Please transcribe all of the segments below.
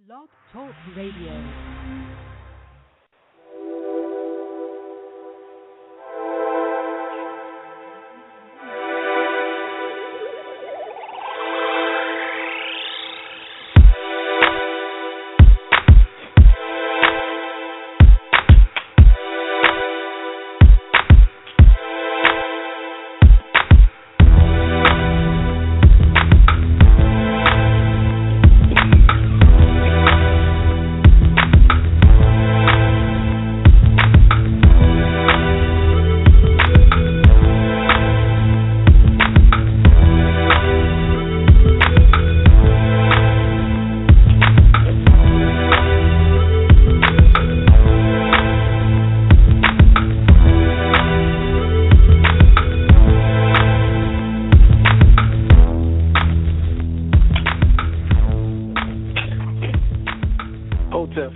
Blog Talk Radio.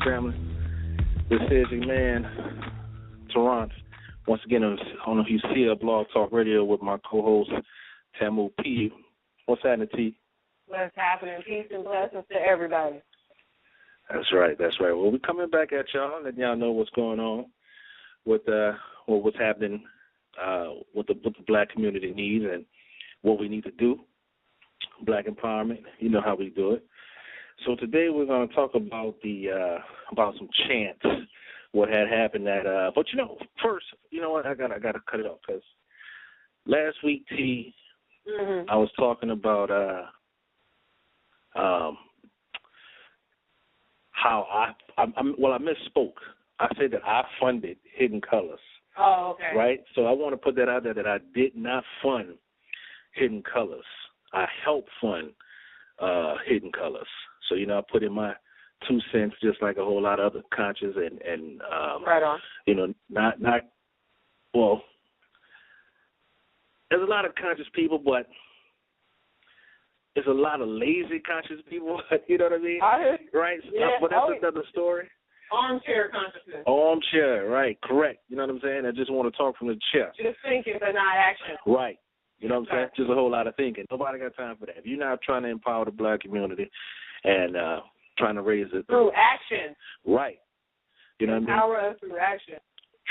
Family, this is your man, Chants. Once again, I don't know if you see a Blog Talk Radio with my co-host, Tamu P. What's happening, T? What's happening? Peace and blessings to everybody. That's right. Well, we're coming back at y'all, letting y'all know what's going on with what's happening, what the black community needs and what we need to do. Black empowerment, you know how we do it. So today we're going to talk about about some chants, what had happened at but first, you know what, I got to cut it off because last week, T, I was talking about how I misspoke. I said that I funded Hidden Colors. Oh, okay. Right? So I want to put that out there that I did not fund Hidden Colors. I helped fund Hidden Colors. So, I put in my 2 cents just like a whole lot of other conscious and right on. Not well, there's a lot of conscious people, but there's a lot of lazy conscious people, you know what I mean? Right? Yeah. But that's another story. Armchair consciousness. Armchair, right, correct. You know what I'm saying? I just want to talk from the chest. Just thinking but not action. Right. You know what I'm saying? Just a whole lot of thinking. Nobody got time for that. If you're not trying to empower the black community and trying to raise it through action. Right. You know what I mean? Empower us through action.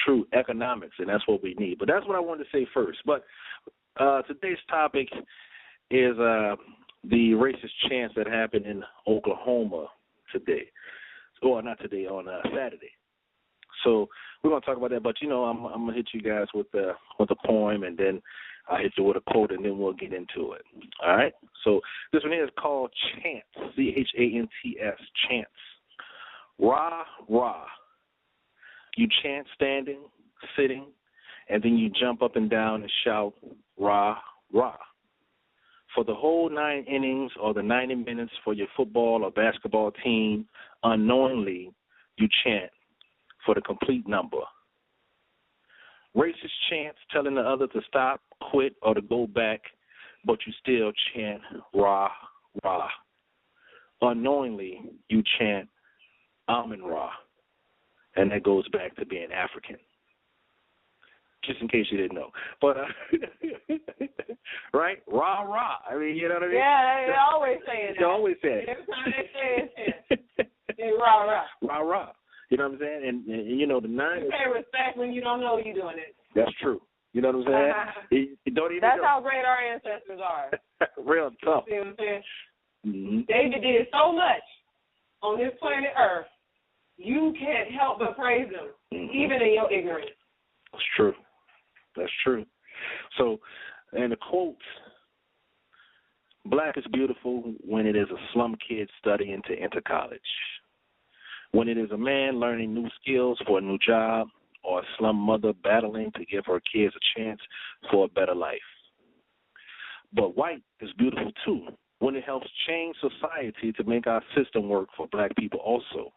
True economics, and that's what we need. But that's what I wanted to say first. But today's topic is the racist chants that happened in Oklahoma today. Or not today, on Saturday. So we're going to talk about that. But, I'm going to hit you guys with a poem, and then I'll hit you with a quote, and then we'll get into it. All right? So this one here is called Chants, C-H-A-N-T-S, Chants. Rah, rah. You chant standing, sitting, and then you jump up and down and shout, rah, rah. For the whole 9 innings or the 90 minutes for your football or basketball team, unknowingly you chant for the complete number. Racist chants telling the other to stop, quit, or to go back, but you still chant rah, rah. Unknowingly, you chant Amen Ra, and that goes back to being African. Just in case you didn't know. But, right? Rah, rah. I mean, you know what I mean? Yeah, they always say it. They always say it. Every time they say it, they rah, rah. Rah, rah. You know what I'm saying? And the nine. You pay respect when you don't know you're doing it. That's true. You know what I'm saying? You don't even That's know. how great our ancestors are. Real tough. You see what I'm saying? Mm-hmm. David did so much on this planet Earth, you can't help but praise him, even in your ignorance. That's true. That's true. So, and the quote, black is beautiful when it is a slum kid studying to enter college, when it is a man learning new skills for a new job, or a slum mother battling to give her kids a chance for a better life. But white is beautiful too when it helps change society to make our system work for black people also.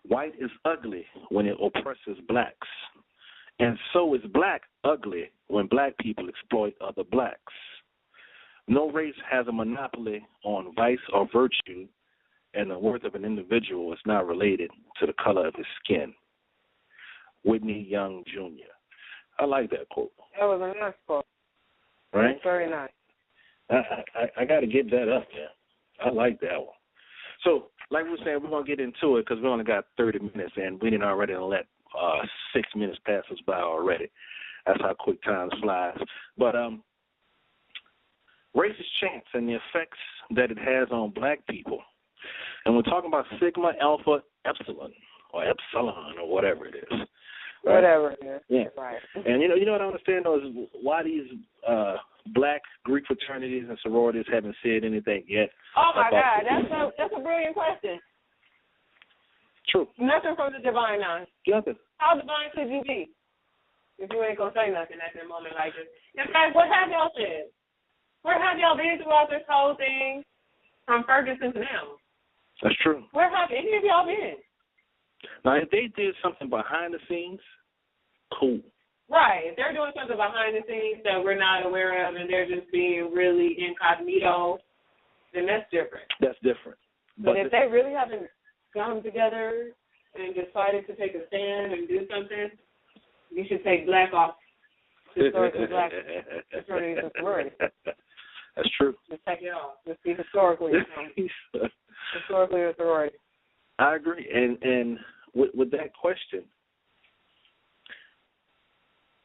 White is ugly when it oppresses blacks. And so is black ugly when black people exploit other blacks. No race has a monopoly on vice or virtue, and the worth of an individual is not related to the color of his skin. Whitney Young, Jr. I like that quote. That was a nice quote. Right? Very nice. I got to get that up there. I like that one. So like we were saying, we're gonna get into it because we only got 30 minutes, and we didn't already let 6 minutes pass us by already. That's how quick time flies. But racist chants and the effects that it has on black people. And we're talking about sigma, alpha, epsilon, or whatever it is. Right? Whatever it is. Yeah. Right. And you know what I understand though is why these black Greek fraternities and sororities haven't said anything yet. Oh my God, that's a brilliant question. True. Nothing from the divine nine. Nothing. How divine could you be if you ain't gonna say nothing at that moment like this? In fact, what have y'all said? Where have y'all been throughout this whole thing from Ferguson to now? That's true. Where have any of y'all been? Now, if they did something behind the scenes, cool. Right. If they're doing something behind the scenes that we're not aware of and they're just being really incognito, then that's different. That's different. But if they really haven't come together and decided to take a stand and do something, you should take black off historically black fraternities and sororities. That's true. Just take it off. Just be historically a sorority. I agree. And with that question,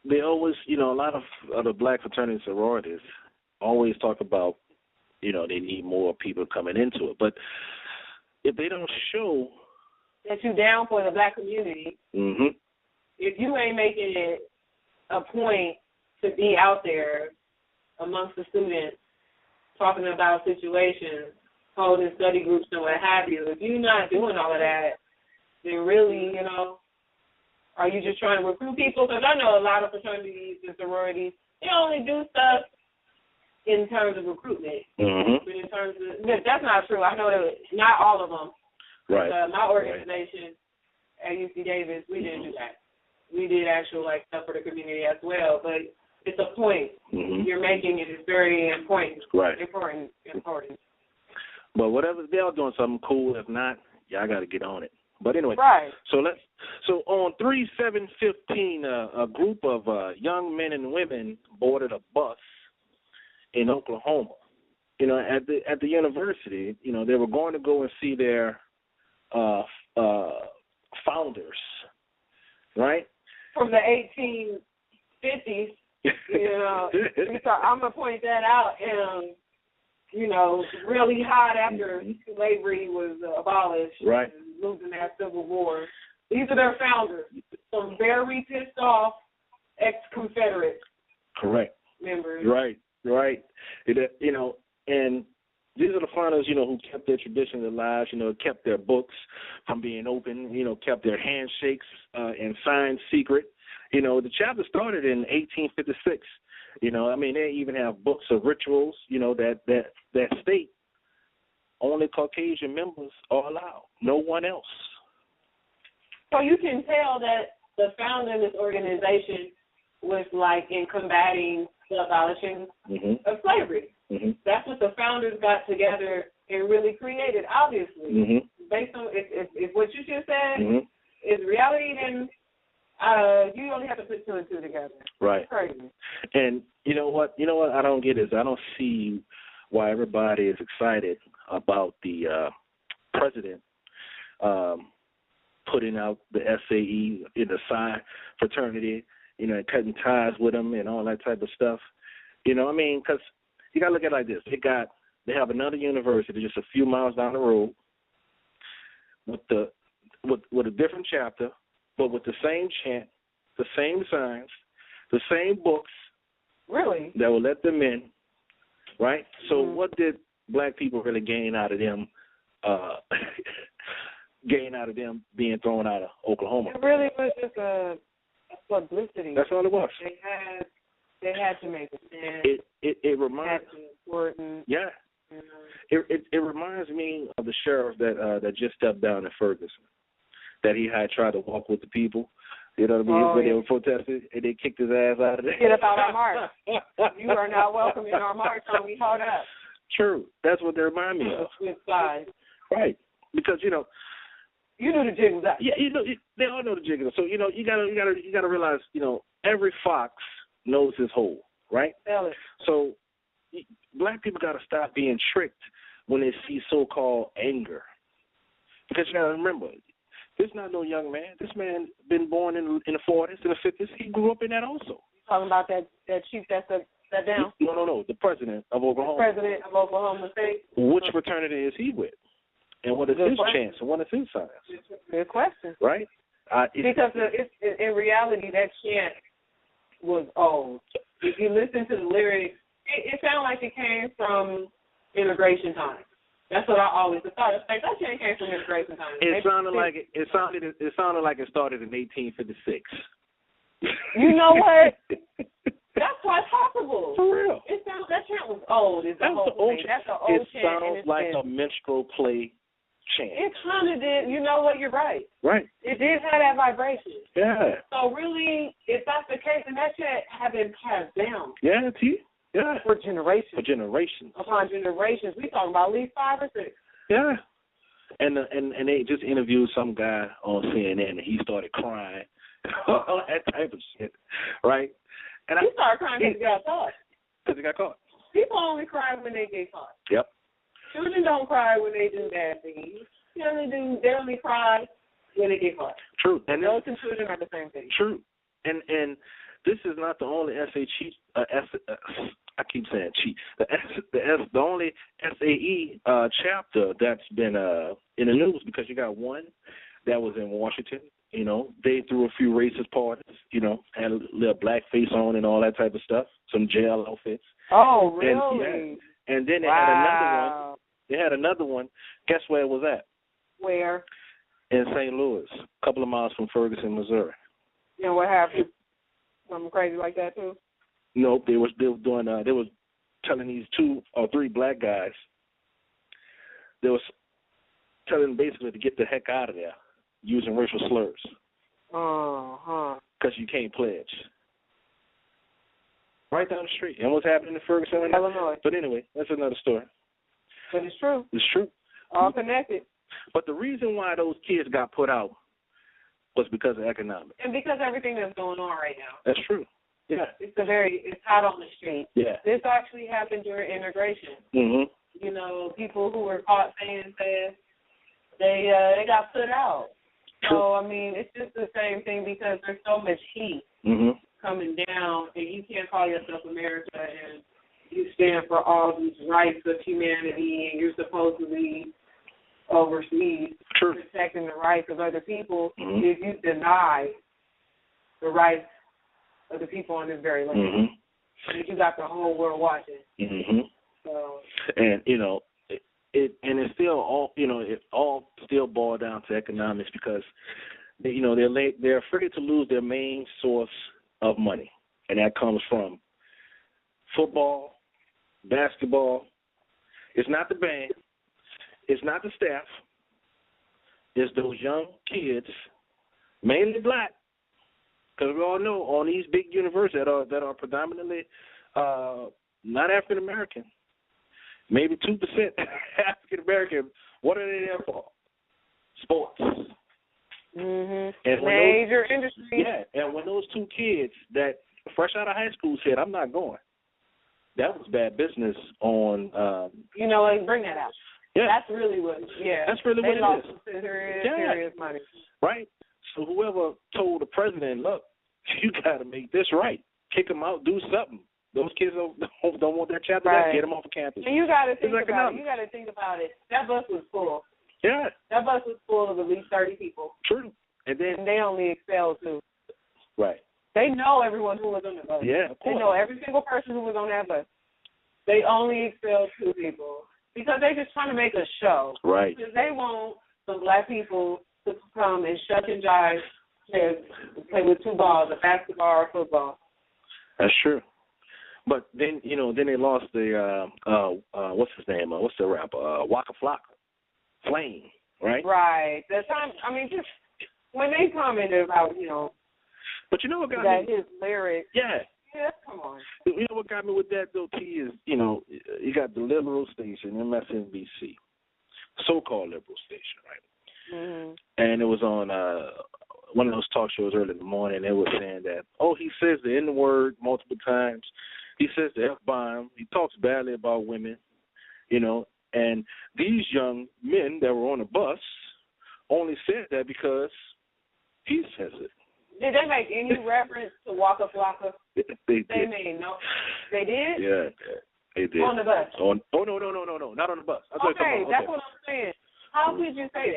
they always, a lot of the black fraternity sororities always talk about, they need more people coming into it. But if they don't show that you're down for the black community, if you ain't making it a point to be out there amongst the students, talking about situations, holding study groups and what have you, if you're not doing all of that, then really, are you just trying to recruit people? Because I know a lot of fraternities and sororities, they only do stuff in terms of recruitment. But in terms of, that's not true. I know that not all of them. Right. My organization at UC Davis, we didn't do that. We did actual stuff for the community as well. But it's a point you're making. It is very important. Right. Important. But whatever, they are doing something cool. If not, I got to get on it. But anyway, right. So on 3/7/15, a group of young men and women boarded a bus in Oklahoma. At the university, they were going to go and see their founders, right? From the 1850s, so I'm gonna point that out. Really hot after slavery was abolished, right? Losing that Civil War. These are their founders, some very pissed off ex-Confederate members. Right. And these are the founders, who kept their traditions alive, kept their books from being open, kept their handshakes and signs secret. The chapter started in 1856. They even have books of rituals, that state only Caucasian members are allowed, no one else. So you can tell that the founder of this organization was in combating the abolishing of slavery. That's what the founders got together and really created, obviously. Based on if what you just said is reality, then you only have to put two and two together. Right. Crazy. And you know what I don't get is I don't see why everybody is excited about the president putting out the SAE in the Psi fraternity, and cutting ties with them and all that type of stuff. Because you got to look at it like this. They have another university just a few miles down the road with a different chapter, but with the same chant, the same signs, the same books. Really? That will let them in, right? So what did black people really gain out of them being thrown out of Oklahoma? It really was just a publicity. That's all it was. They had to make a stand. It reminds. Important. Yeah. It reminds me of the sheriff that just stepped down in Ferguson. That he had tried to walk with the people. You know what I mean? When they were protesting, and they kicked his ass out of there. Get up out our march. You are not welcome in our march, so we hold up. True. That's what they remind me of. With sides. Right. Because, you knew the jig was up. Yeah, they all know the jig is up. So, you gotta realize, every fox knows his hole, right? Tell it. So black people gotta stop being tricked when they see so-called anger. Because you got to remember, this is not no young man. This man been born in the 40s, in the 50s. He grew up in that also. Talking about that chief that sat down? No. The president of Oklahoma. President of Oklahoma State. Which fraternity is he with? And what is his chance? And what is his signs? Good question. Right? Because in reality, that chant was old. If you listen to the lyrics, it sounded like it came from immigration times. That's what I always thought. That chant came from immigration times. It sounded like it started in 1856. You know what? That's quite possible. For real. That chant was old. That's an old chant. It sounds like a minstrel play chant. It kind of did. You know what? You're right. Right. It did have that vibration. Yeah. So really, if that's the case, then that chant had been passed down. Yeah, yeah. For generations. Upon generations. We talking about at least 5 or 6. Yeah. And they just interviewed some guy on CNN, and he started crying, all that type of shit, right? And he started crying because he got caught. Because he got caught. People only cry when they get caught. Yep. Children don't cry when they do bad things. They only cry when they get caught. True. And adults and children are the same thing. True. And this is not the only I keep saying cheat. The only SAE chapter that's been in the news, because you got one that was in Washington. You know, they threw a few racist parties. You know, had a little blackface on and all that type of stuff. Some jail outfits. Oh, really? And then they had another one. They had another one. Guess where it was at? Where? In St. Louis, a couple of miles from Ferguson, Missouri. You know what happened? Something crazy like that too? Nope. They was telling these 2 or 3 black guys. They was telling them basically to get the heck out of there using racial slurs. Because you can't pledge. Right down the street. And what's happening in Ferguson, Illinois. But anyway, that's another story. But it's true. It's true. All connected. But the reason why those kids got put out was because of economics. And because everything that's going on right now. That's true. Yeah. It's hot on the street. Yeah. This actually happened during integration. Mm-hmm. You know, people who were caught saying things, they got put out. True. So, I mean, it's just the same thing because there's so much heat coming down, and you can't call yourself America and you stand for all these rights of humanity, and you're supposed to be overseas protecting the rights of other people if you deny the rights of the people on this very land. And you got the whole world watching. So. And, you know, it's still all, you know, it all still boils down to economics because, they're afraid to lose their main source of money, and that comes from football, basketball. It's not the band. It's not the staff. It's those young kids, mainly black, because we all know on these big universities that are predominantly not African American, maybe 2% African American. What are they there for? Sports. And major industry. Yeah, and when those 2 kids that fresh out of high school said, "I'm not going," that was bad business on. Bring that out. Yeah. That's really what. Yeah. That's really what it is. Serious money. Right. So whoever told the president, "Look, you got to make this right. Kick them out. Do something." Those kids don't want that chapter. Right. Get them off of campus. And you got to think about it. You got to think about it. That bus was full. Yeah. That bus was full of at least 30 people. True. And they only expelled 2. Right. They know everyone who was on the bus. Yeah, of course. They know every single person who was on that bus. They only expelled 2 people because they're just trying to make a show. Right. Because they want some black people to come and shuck and jive and play with 2 balls, a basketball or football. That's true. But then, then they lost the, what's his name? What's the rapper? Waka Flocka. Flame, right? Right. The time, just when they commented about, But you know what got that me? His lyrics. Yeah. Yeah, come on. You know what got me with that, though, T, is, you got the liberal station, MSNBC, so-called liberal station, right? And it was on one of those talk shows early in the morning. They were saying that, he says the N-word multiple times. He says the F-bomb. He talks badly about women, and these young men that were on the bus only said that because he says it. Did they make any reference to Waka Flocka? They did. Made no. They did? Yeah, they did. On the bus? No, not on the bus. Okay, that's what I'm saying. How could you say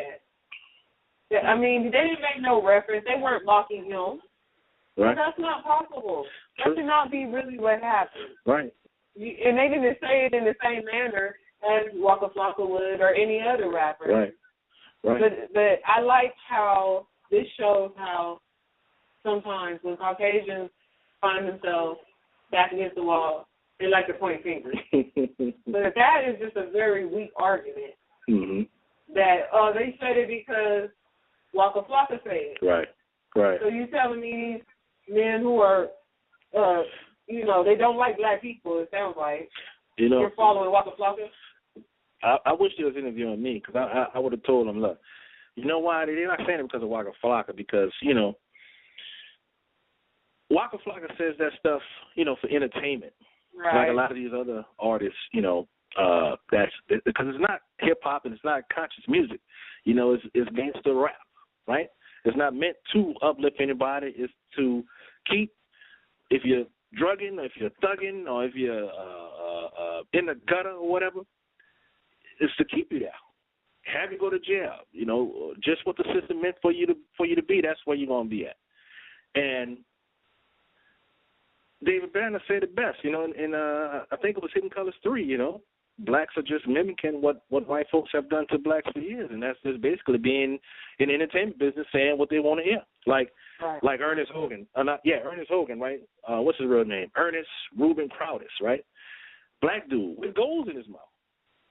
that? I mean, they didn't make no reference. They weren't mocking him. Right. That's not possible. That should not be really what happened. Right. And they didn't say it in the same manner as Waka Flocka would or any other rapper. Right. But I like how this shows how sometimes when Caucasians find themselves back against the wall, they like to point fingers. But that is just a very weak argument. Mm-hmm. That, they said it because Waka Flocka said it. Right. So you telling me these men who are, they don't like black people, it sounds like, you're following Waka Flocka? I wish they was interviewing me because I would have told them, look, you know why? They're not saying it because of Waka Flocka because, Waka Flocka says that stuff, for entertainment. Right. Like a lot of these other artists, that's because it's not hip hop and it's not conscious music. It's gangster rap, right? It's not meant to uplift anybody. It's to keep, if you're drugging, or if you're thugging, or if you're in the gutter or whatever, it's to keep you there. Have you go to jail. Just what the system meant for you to be, that's where you're gonna be at. And David Banner said it best, in I think it was Hidden Colors 3, blacks are just mimicking what white folks have done to blacks for years, and that's just basically being in the entertainment business saying what they want to hear. Like Ernest Hogan. Ernest Hogan, right? What's his real name? Ernest Reuben Crowdis, right? Black dude with gold in his mouth,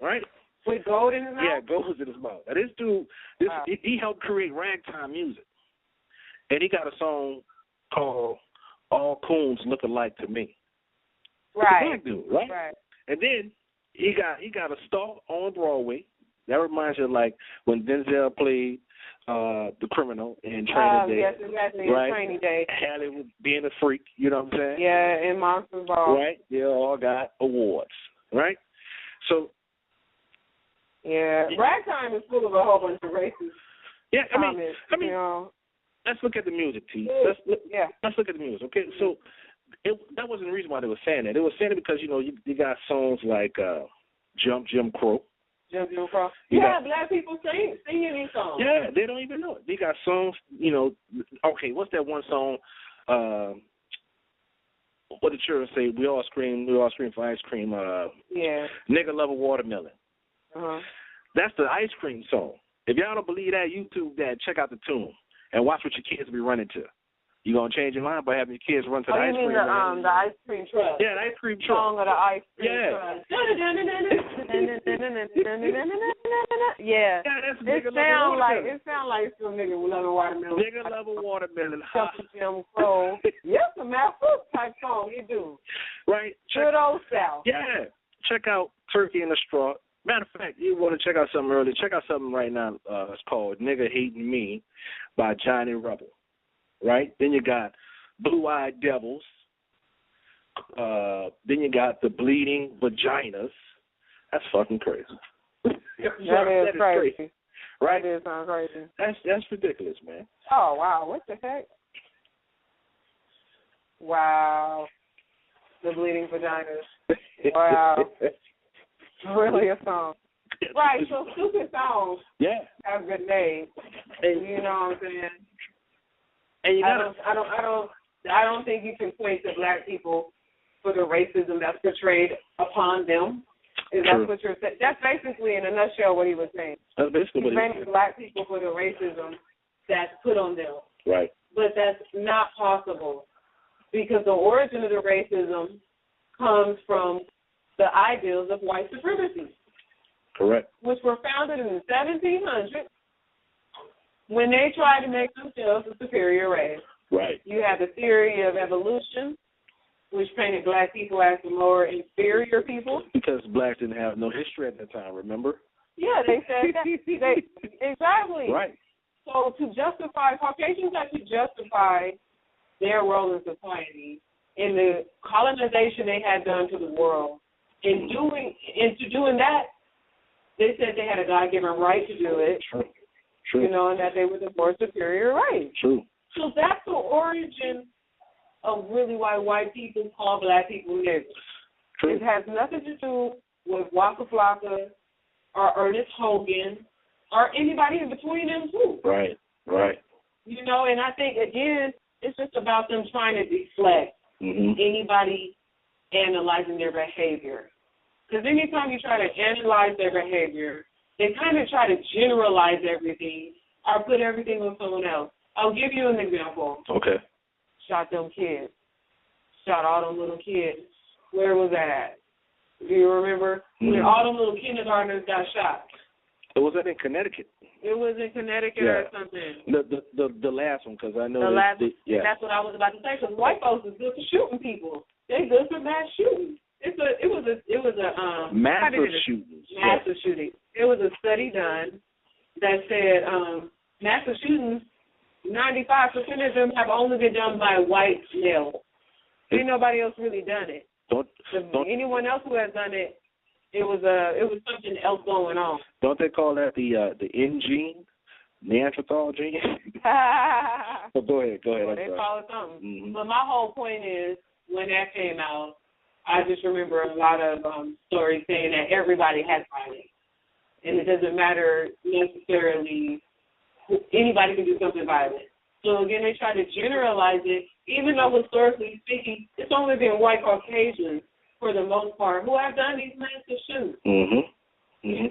right? With gold in his mouth? Yeah, gold in his mouth. Now this dude, he helped create ragtime music. And he got a song called All Coons Look Alike to Me. Right. Black dude, right? Right. And then he got a star on Broadway. That reminds you of like when Denzel played the criminal in Training Day. Yes, exactly. Right? In Training Day. Halle was being a freak, you know what I'm saying? Yeah, in Monsters Ball. Right? They all got awards, right? So. Yeah, ragtime is full of a whole bunch of racist comments. I mean, let's look at the music, T. Let's look at the music, okay? So that wasn't the reason why they were saying that. They were saying it because, you got songs like Jump Jim Crow. Jim Crow. Yeah, black people singing these songs. Yeah, they don't even know it. They got songs, okay, what's that one song, what the children say, we all scream for ice cream, Nigga Love a Watermelon. Uh-huh. That's the ice cream song. If y'all don't believe that, YouTube that, check out the tune and watch what your kids be running to. You gonna change your mind by having your kids run to the ice cream? The ice cream truck. Yeah, the ice cream truck. Song of the ice cream truck. Yeah. It sounds like some nigga will love a watermelon. Nigga love a watermelon. Jim Crow. Yes, a Matt Brooks type song. You do. Right. Good old South. Yeah. Check out Turkey in the Straw. Matter of fact, you want to check out something early. Check out something right now. It's called Nigga Hating Me by Johnny Rebel. Right? Then you got Blue Eyed Devils. Then you got The Bleeding Vaginas. That's fucking crazy. That is crazy. Right? That is crazy. That's ridiculous, man. Oh, wow. What the heck? Wow. The Bleeding Vaginas. Wow. Really a song. Right, so stupid songs have good names. You know what I'm saying? And I don't think you can point to black people for the racism that's portrayed upon them. That's what you're saying. That's basically, in a nutshell, what he was saying. That's basically what he was saying. Black people for the racism that's put on them. Right. But that's not possible because the origin of the racism comes from the ideals of white supremacy. Correct. Which were founded in the 1700s when they tried to make themselves a superior race. Right. You have the theory of evolution, which painted black people as the more inferior people. Because blacks didn't have no history at that time, remember? Yeah, they said that. Exactly. Right. So to justify, Caucasians had to justify their role in society in the colonization they had done to the world. In doing that, they said they had a God-given right to do it. True. You know, and that they were the more superior race. True. So that's the origin of really why white people call black people niggers. True. It has nothing to do with Waka Flocka or Ernest Hogan or anybody in between them too. Right. Right. You know, and I think, again, it's just about them trying to deflect anybody analyzing their behavior. Because anytime you try to analyze their behavior, they kind of try to generalize everything or put everything on someone else. I'll give you an example. Okay. Shot them kids. Shot all them little kids. Where was that at? Do you remember? When all them little kindergartners got shot. Was that in Connecticut? It was in Connecticut or something. The last one, because I know that's what I was about to say. Because white folks is good for shooting people. They good for mass shooting. It was a massive shooting. Massive shooting. It was a study done that said massive shootings, 95% of them have only been done by white males. Ain't nobody else really done it. Anyone else who has done it, it was something else going on. Don't they call that the N gene, Neanderthal gene? Well, go ahead. Well, they call it something. But my whole point is, when that came out, I just remember a lot of stories saying that everybody has violence, and it doesn't matter necessarily. Anybody can do something violent. So again, they try to generalize it, even though historically speaking, it's only been white Caucasians for the most part who have done these massive shoots. You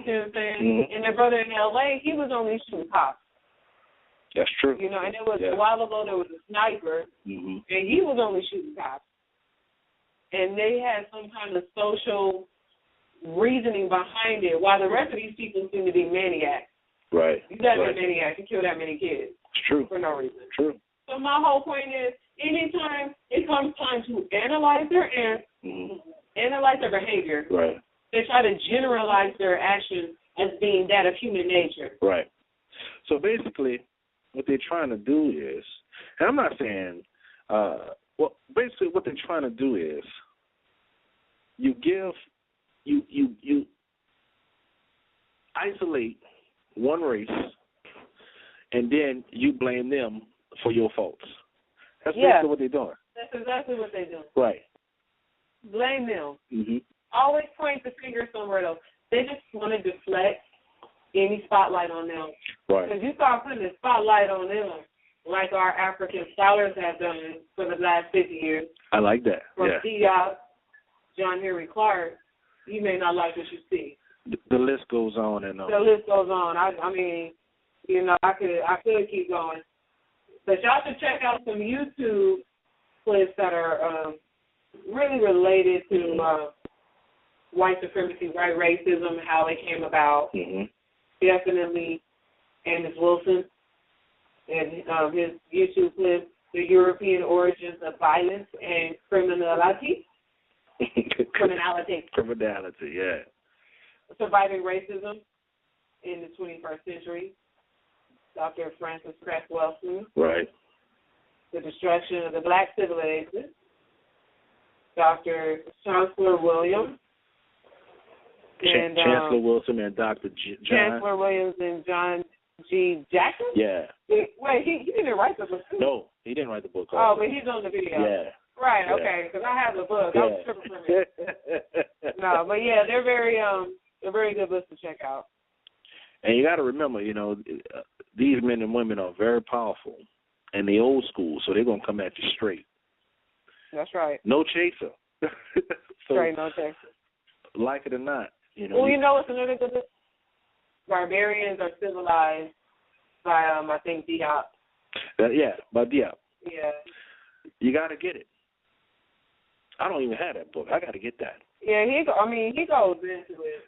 see what I'm saying? And their brother in L.A., he was only shooting cops. That's true. You know, and it was a while ago there was a sniper, and he was only shooting cops. And they had some kind of social reasoning behind it, while the rest of these people seem to be maniacs. Right. You got that maniac, you kill that many kids. It's true. For no reason. True. So my whole point is, anytime it comes time to analyze their behavior, right, they try to generalize their actions as being that of human nature. Right. So basically, what they're trying to do is, and I'm not saying, basically what they're trying to do is, you isolate one race, and then you blame them for your faults. That's basically what they're doing. That's exactly what they're doing. Right. Blame them. Always point the finger somewhere else. They just want to deflect any spotlight on them. Right. Because you start putting the spotlight on them, like our African scholars have done for the last 50 years. I like that. From Diop, John Henry Clark, you may not like what you see. The list goes on and on. The list goes on. I mean, you know, I could keep going. But y'all should check out some YouTube clips that are really related to white supremacy, white racism, how it came about. Definitely Amos Wilson and his YouTube clip, The European Origins of Violence and Criminality. Criminality, yeah. Surviving Racism in the 21st Century. Dr. Francis Cress Welsing. Right. The Destruction of the Black Civilization. Dr. Chancellor Williams. Chancellor Wilson and Dr. John. Chancellor Williams and John G. Jackson? Yeah. Wait, he didn't write the book, too. No, he didn't write the book. Oh, but he's on the video. Yeah. Right, okay, because I have the book. I was tripping from it. No, but yeah, they're very good books to check out. And you got to remember, you know, these men and women are very powerful, and they old school, so they're going to come at you straight. That's right. No chaser. Straight, no chaser. Like it or not, you know. Well, you know what's another good book? Barbarians Are Civilized by, I think, Diop. By Diop. Yeah. You got to get it. I don't even have that book. I got to get that. Yeah, he goes into it.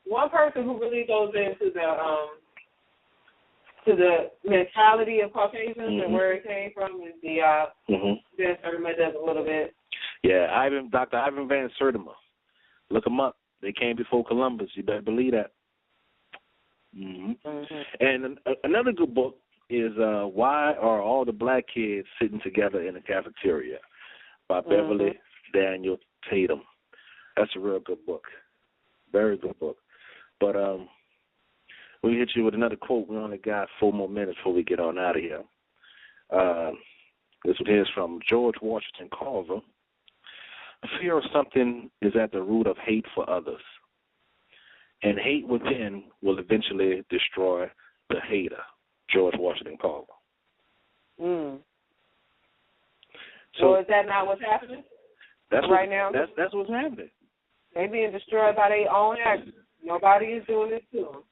One person who really goes into the mentality of Caucasians and where it came from is Diop. Ben Sertima does a little bit. Yeah, Dr. Ivan Van Sertima. Look him up. They came before Columbus. You better believe that. And another good book is Why Are All the Black Kids Sitting Together in the Cafeteria by Beverly Daniel Tatum. That's a real good book. Very good book. But We hit you with another quote. We only got 4 more minutes before we get on out of here. This one here is from George Washington Carver. Fear of something is at the root of hate for others, and hate within will eventually destroy the hater. George Washington Carver. So is that not what's happening now? That's what's happening. They being destroyed by their own actions. Nobody is doing this to them.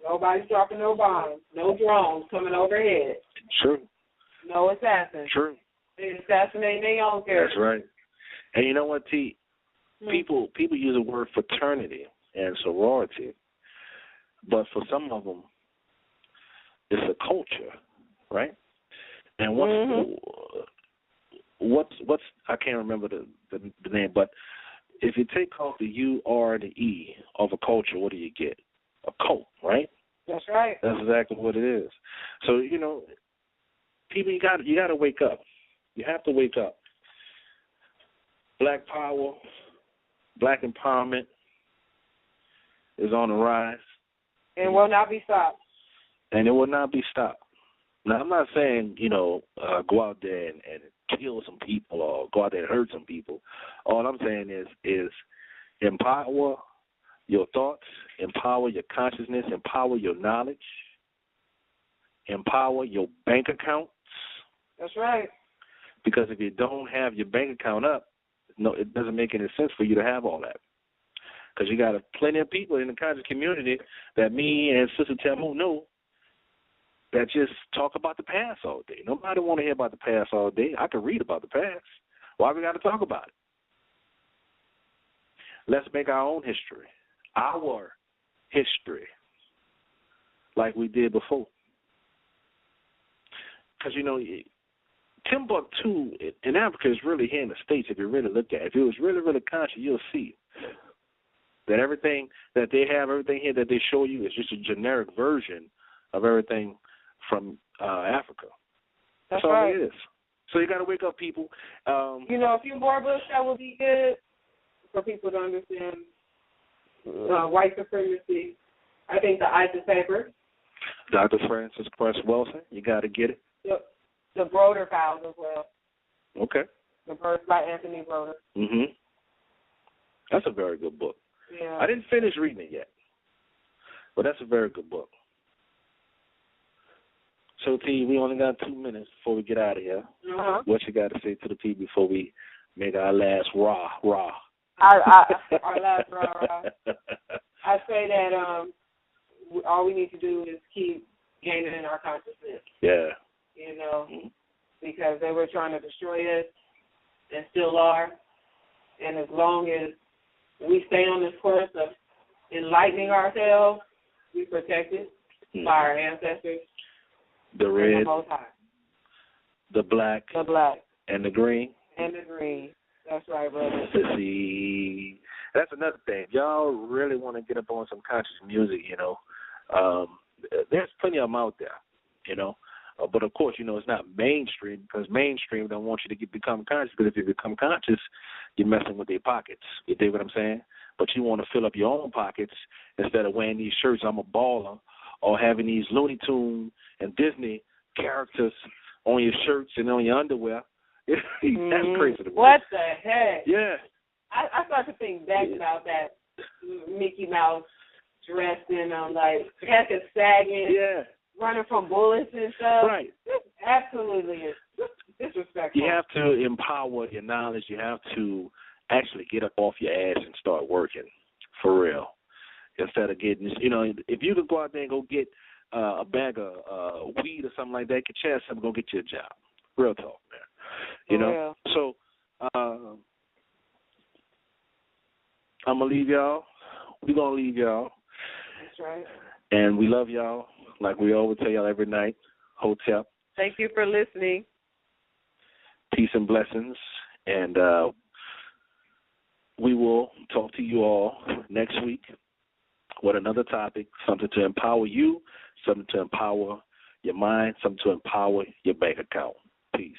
Nobody's dropping no bombs. No drones coming overhead. True. No assassins. True. They assassinating their own characters. That's right. And you know what, T? People use the word fraternity and sorority, but for some of them, it's a culture, right? And what's I can't remember the name, but if you take off the U, R, and the E of a culture, what do you get? A cult, right? That's right. That's exactly what it is. So, you know, people, you got to wake up. You have to wake up. Black power, black empowerment is on the rise. And will not be stopped. And it will not be stopped. Now, I'm not saying, you know, go out there and kill some people or go out there and hurt some people. All I'm saying is empower your thoughts, empower your consciousness, empower your knowledge, empower your bank accounts. That's right. Because if you don't have your bank account up, no, it doesn't make any sense for you to have all that. Because you got plenty of people in the conscious community that me and Sister Tamu know that just talk about the past all day. Nobody want to hear about the past all day. I can read about the past. Why we got to talk about it? Let's make our own history. Our history. Like we did before. Because, you know, Timbuktu in Africa is really here in the States if you really look at it. If it was really, really conscious, you'll see that everything that they have, everything here that they show you is just a generic version of everything from Africa. That's all right. It is. So you got to wake up, people. You know, a few more books that would be good for people to understand white supremacy. I think the ISIS Papers. Dr. Francis Cress Wilson, you got to get it. The Broder Files as well. Okay. The Birth by Anthony Broder. That's a very good book. Yeah. I didn't finish reading it yet, but that's a very good book. So, T, we only got 2 minutes before we get out of here. What you got to say to the people before we make our last rah? Our last rah. I say that all we need to do is keep gaining in our consciousness. Yeah. You know, because they were trying to destroy us and still are. And as long as we stay on this course of enlightening ourselves, we protected by our ancestors. The red, the black, and the green. That's right, brother. See, that's another thing. Y'all really want to get up on some conscious music, you know. There's plenty of them out there, you know. But, of course, you know, it's not mainstream because mainstream don't want you to become conscious because if you become conscious, you're messing with their pockets. You dig what I'm saying? But you want to fill up your own pockets instead of wearing these shirts, I'm a baller, or having these Looney Tunes and Disney characters on your shirts and on your underwear. That's crazy to me. What the heck? Yeah. I start to think back about that Mickey Mouse dressed in, like, heck is sagging. Yeah. Running from bullets and stuff. Right. This absolutely is disrespectful. You have to empower your knowledge. You have to actually get up off your ass and start working, for real. Instead of getting, you know, if you could go out there and go get a bag of weed or something like that, get your ass up and go get you a job. Real talk, man. You know? Yeah. So, I'm going to leave y'all. We're going to leave y'all. That's right. And we love y'all. Like we always tell y'all every night, Hotep. Thank you for listening. Peace and blessings. And we will talk to you all next week with another topic, something to empower you, something to empower your mind, something to empower your bank account. Peace.